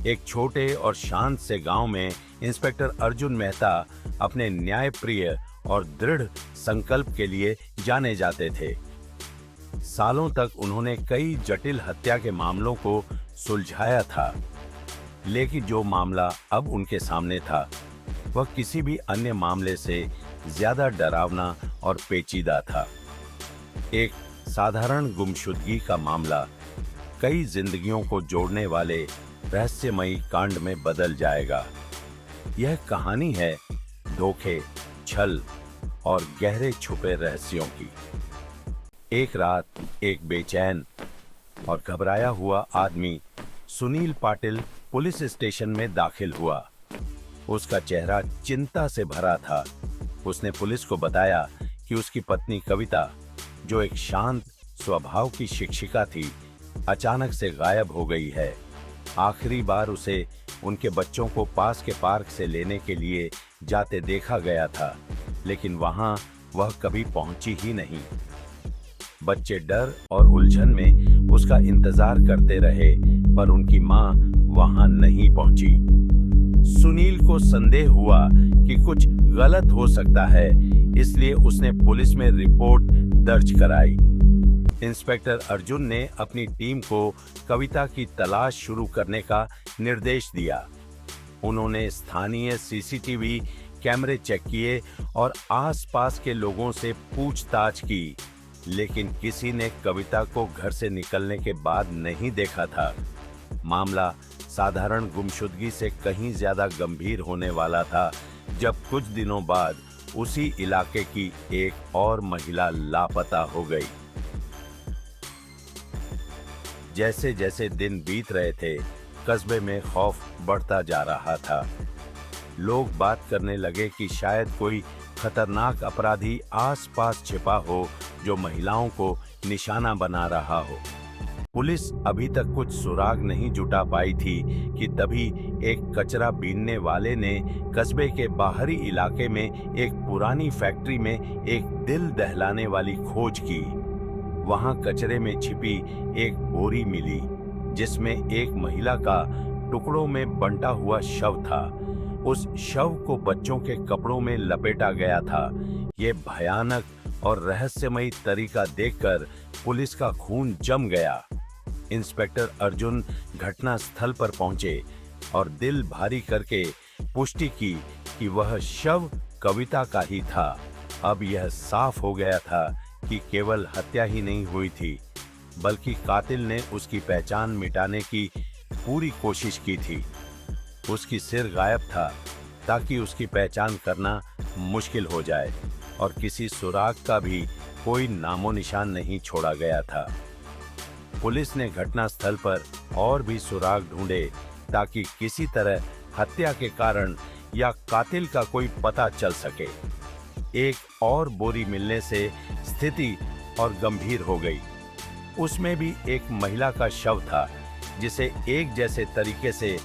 एक छोटे और शांत से गांव में इंस्पेक्टर अर्जुन मेहता अपने न्यायप्रिय और दृढ़ संकल्प के लिए जाने जाते थे। सालों तक उन्होंने कई जटिल हत्या के मामलों को सुलझाया था, लेकिन जो मामला अब उनके सामने था, वह किसी भी अन्य मामले से ज्यादा डरावना और पेचीदा था। एक साधारण गुमशुदगी का मामला कई जिंदगियों को जोड़ने वाले रहस्यमयी कांड में बदल जाएगा। यह कहानी है धोखे, छल और गहरे छुपे रहस्यों की। एक रात एक बेचैन और घबराया हुआ आदमी सुनील पाटिल पुलिस स्टेशन में दाखिल हुआ। उसका चेहरा चिंता से भरा था। उसने पुलिस को बताया कि उसकी पत्नी कविता, जो एक शांत स्वभाव की शिक्षिका थी, अचानक से गायब हो गई है। आखिरी बार उसे उनके बच्चों को पास के पार्क से लेने के लिए जाते देखा गया था, लेकिन वहां वह कभी पहुंची ही नहीं। बच्चे डर और उलझन में उसका इंतजार करते रहे, पर उनकी मां वहां नहीं पहुंची। सुनील को संदेह हुआ कि कुछ गलत हो सकता है, इसलिए उसने पुलिस में रिपोर्ट दर्ज कराई। इंस्पेक्टर अर्जुन ने अपनी टीम को कविता की तलाश शुरू करने का निर्देश दिया। उन्होंने स्थानीय सीसीटीवी कैमरे चेक किए और आसपास के लोगों से पूछताछ की, लेकिन किसी ने कविता को घर से निकलने के बाद नहीं देखा था। मामला साधारण गुमशुदगी से कहीं ज्यादा गंभीर होने वाला था, जब कुछ दिनों बाद उसी इलाके की एक और महिला लापता हो गई। जैसे जैसे दिन बीत रहे थे, कस्बे में खौफ बढ़ता जा रहा था। लोग बात करने लगे कि शायद कोई खतरनाक अपराधी आसपास छिपा हो, जो महिलाओं को निशाना बना रहा हो। पुलिस अभी तक कुछ सुराग नहीं जुटा पाई थी कि तभी एक कचरा बीनने वाले ने कस्बे के बाहरी इलाके में एक पुरानी फैक्ट्री में एक दिल दहलाने वाली खोज की। वहां कचरे में छिपी एक बोरी मिली, जिसमें एक महिला का टुकड़ों में बंटा हुआ शव था। उस शव को बच्चों के कपड़ों में लपेटा गया था। ये भयानक और रहस्यमयी तरीका देखकर पुलिस का खून जम गया। इंस्पेक्टर अर्जुन घटना स्थल पर पहुंचे और दिल भारी करके पुष्टि की कि वह शव कविता का ही था। अब यह साफ हो गया था कि केवल हत्या ही नहीं हुई थी, बल्कि कातिल ने उसकी पहचान मिटाने की पूरी कोशिश की थी। उसकी सिर गायब था ताकि उसकी पहचान करना मुश्किल हो जाए, और किसी सुराग का भी कोई नामो निशान नहीं छोड़ा गया था। पुलिस ने घटनास्थल पर और भी सुराग ढूंढे ताकि किसी तरह हत्या के कारण या कातिल का कोई पता चल सके। एक और बोरी मिलने से स्थिति और गंभीर हो गई। उसमें भी एक महिला का शव था, जिसे एक जैसे तरीके से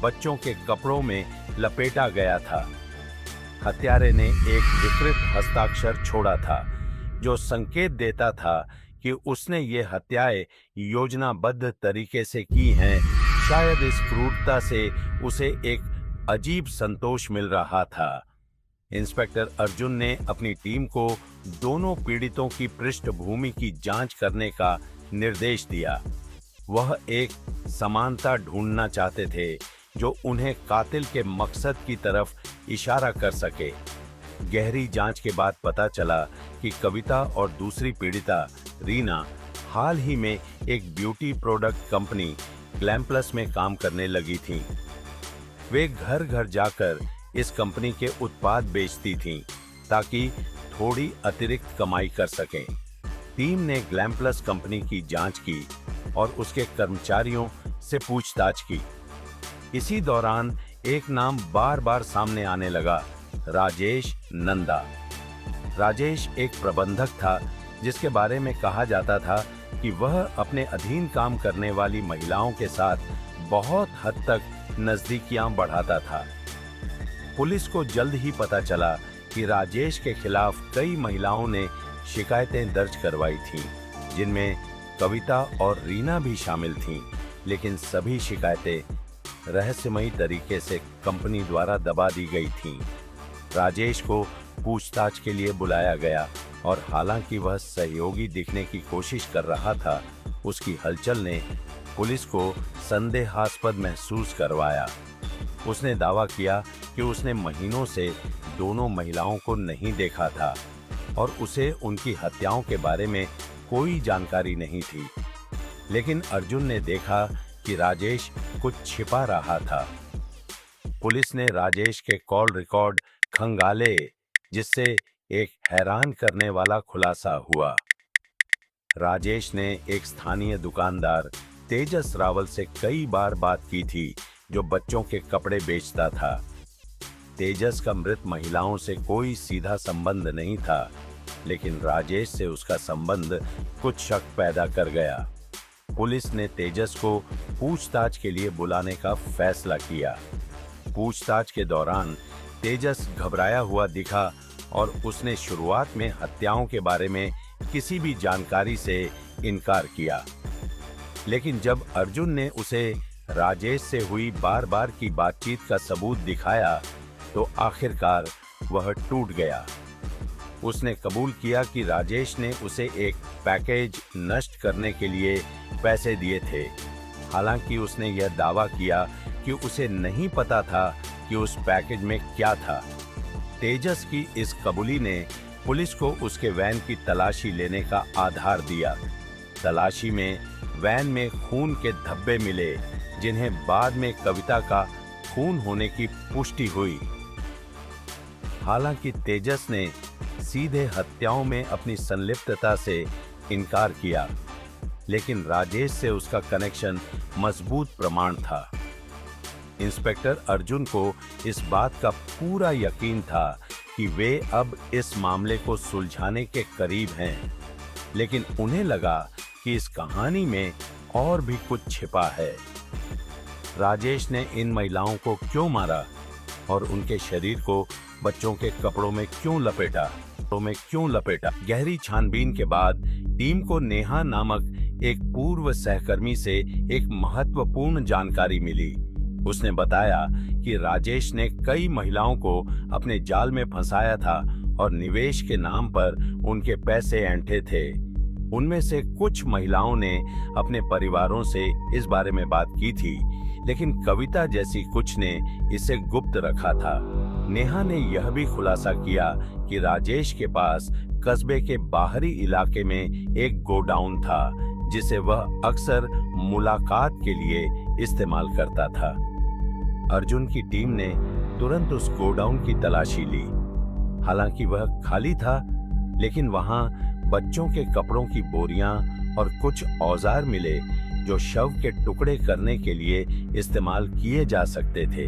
बच्चों के कपड़ों में लपेटा गया था। हत्यारे ने एक विकृत हस्ताक्षर छोड़ा था, जो संकेत देता था कि उसने ये हत्याएं योजनाबद्ध तरीके से की हैं। शायद इस क्रूरता से उसे एक अजीब संतोष मिल रहा था। इंस्पेक्टर अर्जुन ने अपनी टीम को दोनों पीड़ितों की पृष्ठभूमि की जांच करने का निर्देश दिया। वह एक समानता ढूंढना चाहते थे, जो उन्हें कातिल के मकसद की तरफ इशारा कर सके। गहरी जांच के बाद पता चला कि कविता और दूसरी पीड़िता रीना हाल ही में एक ब्यूटी प्रोडक्ट कंपनी ग्लैमप्लस में काम करने लगी थीं। वे घर घर जाकर इस कंपनी के उत्पाद बेचती थीं, ताकि थोड़ी अतिरिक्त कमाई कर सकें। टीम ने ग्लैमप्लस कंपनी की जांच की और उसके कर्मचारियों से पूछताछ की। इसी दौरान एक नाम बार बार सामने आने लगा, राजेश नंदा। राजेश एक प्रबंधक था, जिसके बारे में कहा जाता था कि वह अपने अधीन काम करने वाली महिलाओं के साथ बहुत हद तक नजदीकियां बढ़ाता था। पुलिस को जल्द ही पता चला कि राजेश के खिलाफ कई महिलाओं ने शिकायतें दर्ज करवाई थीं, जिनमें कविता और रीना भी शामिल थीं, लेकिन सभी शिकायतें रहस्यमयी तरीके से कंपनी द्वारा दबा दी गई थीं। राजेश को पूछताछ के लिए बुलाया गया और हालांकि वह सहयोगी दिखने की कोशिश कर रहा था, उसकी हलचल ने पुलिस को संदेहास्पद महसूस करवाया। उसने दावा किया कि उसने महीनों से दोनों महिलाओं को नहीं देखा था और उसे उनकी हत्याओं के बारे में कोई जानकारी नहीं थी। लेकिन अर्जुन ने देखा कि राजेश कुछ छिपा रहा था। पुलिस ने राजेश के कॉल रिकॉर्ड खंगाले, जिससे एक हैरान करने वाला खुलासा हुआ। राजेश ने एक स्थानीय दुकानदार तेजस रावल से कई बार बात की थी, जो बच्चों के कपड़े बेचता था। तेजस का मृत महिलाओं से कोई सीधा संबंध नहीं था, लेकिन राजेश से उसका संबंध कुछ शक पैदा कर गया। पुलिस ने तेजस को पूछताछ के लिए बुलाने का फैसला किया। पूछताछ के दौरान तेजस घबराया हुआ दिखा और उसने शुरुआत में हत्याओं के बारे में किसी भी जानकारी से इनकार किया। लेकिन जब अर्जुन ने उसे राजेश से हुई बार-बार की बातचीत का सबूत दिखाया, तो आखिरकार वह टूट गया। उसने कबूल किया कि राजेश ने उसे एक पैकेज नष्ट करने के लिए पैसे दिए थे। हालांकि उसने यह दावा किया कि उसे नहीं पता था कि उस पैकेज में क्या था। तेजस की इस कबूली ने पुलिस को उसके वैन की तलाशी लेने का आधार दिया। तलाशी में वैन में खून के धब्बे मिले, जिन्हें बाद में कविता का खून होने की पुष्टि हुई। हालांकि तेजस ने सीधे हत्याओं में अपनी संलिप्तता से इनकार किया, लेकिन राजेश से उसका कनेक्शन मजबूत प्रमाण था। इंस्पेक्टर अर्जुन को इस बात का पूरा यकीन था कि वे अब इस मामले को सुलझाने के करीब हैं, लेकिन उन्हें लगा कि इस कहानी में और भी कुछ छिपा है। राजेश ने इन महिलाओं को क्यों मारा और उनके शरीर को बच्चों के कपड़ों में क्यों लपेटा? गहरी छानबीन के बाद टीम को नेहा नामक एक पूर्व सहकर्मी से एक महत्वपूर्ण जानकारी मिली। उसने बताया कि राजेश ने कई महिलाओं को अपने जाल में फंसाया था और निवेश के नाम पर उनके पैसे ऐंठे थे। उनमें से कुछ महिलाओं ने अपने परिवारों से इस बारे में बात की थी, लेकिन कविता जैसी कुछ ने इसे गुप्त रखा था। नेहा ने यह भी खुलासा किया कि राजेश के पास कस्बे के बाहरी इलाके में एक गोडाउन था, जिसे वह अक्सर मुलाकात के लिए इस्तेमाल करता था। अर्जुन की टीम ने तुरंत उस गोडाउन की तलाशी ली। हालांकि वह खाली था, लेकिन वहां बच्चों के कपड़ों की बोरियां और कुछ औजार मिले, जो शव के टुकड़े करने के लिए इस्तेमाल किए जा सकते थे।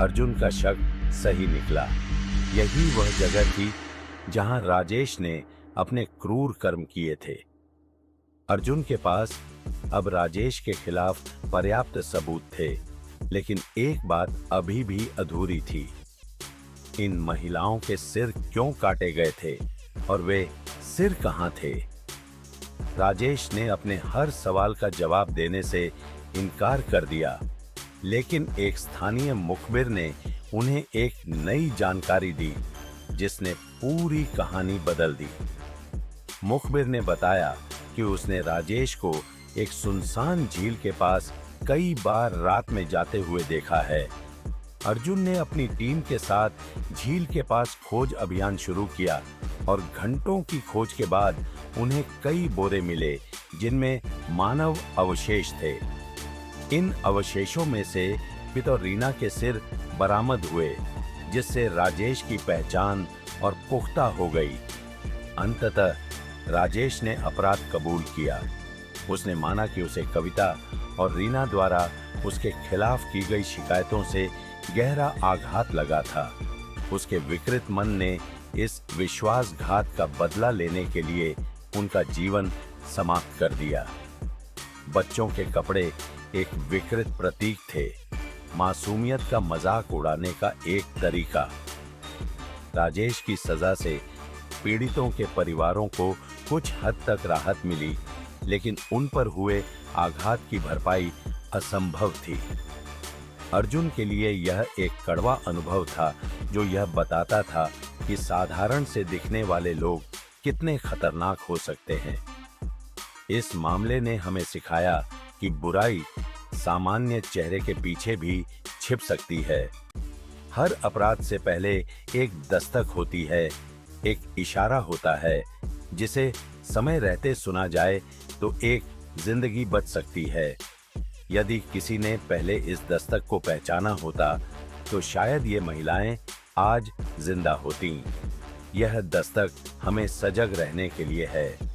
अर्जुन का शक सही निकला। यही वह जगह थी जहां राजेश ने अपने क्रूर कर्म किए थे। अर्जुन के पास अब राजेश के खिलाफ पर्याप्त सबूत थे, लेकिन एक बात अभी भी अधूरी थी। इन महिलाओं के सिर क्यों काटे गए थे और वे सिर कहां थे? राजेश ने अपने हर सवाल का जवाब देने से इनकार कर दिया, लेकिन एक स्थानीय मुखबिर ने उन्हें एक नई जानकारी दी, जिसने पूरी कहानी बदल दी। मुखबिर ने बताया कि उसने राजेश को एक सुनसान झील के पास कई बार रात में जाते हुए देखा है। अर्जुन ने अपनी टीम के साथ झील के पास खोज अभियान शुरू किया और घंटों की खोज के बाद उन्हें कई बोरे मिले, जिनमें मानव अवशेष थे। इन अवशेषों में से पिता रीना के सिर बरामद हुए, जिससे राजेश की पहचान और पुख्ता हो गई। अंततः राजेश ने अपराध कबूल किया। उसने माना कि उसे कविता और रीना द्वारा उसके खिलाफ की गई शिकायतों से गहरा आघात लगा था। उसके विकृत मन ने इस विश्वासघात का बदला लेने के लिए उनका जीवन समाप्त कर दिया। बच्चों के कपड़े एक विकृत प्रतीक थे, मासूमियत का मजाक उड़ाने का एक तरीका। राजेश की सजा से पीड़ितों के परिवारों को कुछ हद तक राहत मिली, लेकिन उन पर हुए आघात की भरपाई असंभव थी। अर्जुन के लिए यह एक कड़वा अनुभव था, जो यह बताता था कि साधारण से दिखने वाले लोग कितने खतरनाक हो सकते हैं। इस मामले ने हमें सिखाया कि बुराई सामान्य चेहरे के पीछे भी छिप सकती है। हर अपराध से पहले एक दस्तक होती है, एक इशारा होता है, जिसे समय रहते सुना जाए तो एक जिंदगी बच सकती है। यदि किसी ने पहले इस दस्तक को पहचाना होता, तो शायद ये महिलाएं आज जिंदा होती। यह दस्तक हमें सजग रहने के लिए है।